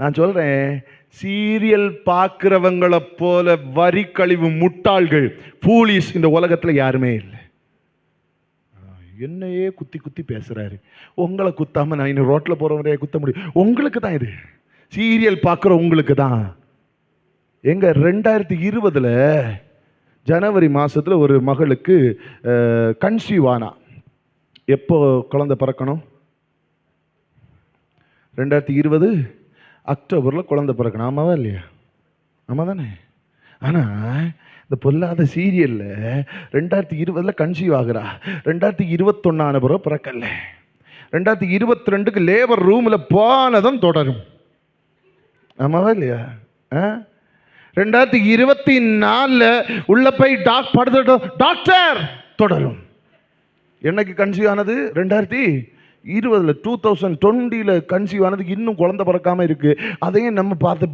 நான் சொல்றேன், சீரியல் பார்க்கிறவங்களை போல வரி கழிவு முட்டாள்கள் பூலிஸ் இந்த உலகத்துல யாருமே இல்லை. என்னையே குத்தி குத்தி பேசுறாரு. உங்களை குத்தாம நான் இன்னும் ரோட்ல போறவரையே குத்த முடியும்? உங்களுக்கு தான் இது. சீரியல் பார்க்குற உங்களுக்கு தான். எங்க 2020 ஜனவரி மாசத்துல ஒரு மகளுக்கு கன்சீவ் ஆனா. எப்போ குழந்தை பிறக்கணும்? 2020 அக்டோபர்ல குழந்தை பிறக்கணும். ஆமாவா இல்லையா? ஆமா தானே? ஆனா இந்த பொல்லாத சீரியல்ல 2020 கன்சீவ் ஆகுறா. 2021 ஆன பிறகு பிறக்கல. 2022 லேபர் ரூம்ல போனதும் தொடரும். ஆமாவா இல்லையா? 2024 உள்ள போய் டாக்டர் தொடரும். என்னைக்கு கன்சீவ் ஆனது? 2020 2020 கன்சீவ் ஆனதுக்கு இன்னும் குழந்தை பிறக்காம இருக்கு. அதையும் நம்ம பார்த்து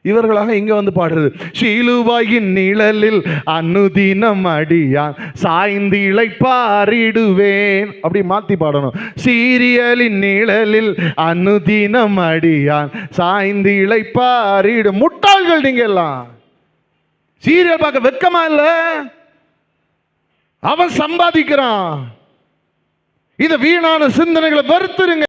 இவர்களாக இங்க வந்து பாடுறது. சிலுவையின் நிழலில் அனுதினம் அடியான் சாய்ந்து இளைப்பாரிடுவேன். அப்படி மாத்தி பாடணும். சீரியலின் நிழலில் அனுதினம் அடியான் சாய்ந்து இளைப்பாரிடு. முட்டாள்கள் நீங்க எல்லாம். சீரியல் பார்க்க வெக்கமா இல்ல? அவன் சம்பாதிக்கிறான். இத வீணான சிந்தனைகளை வெறுத்துருங்க.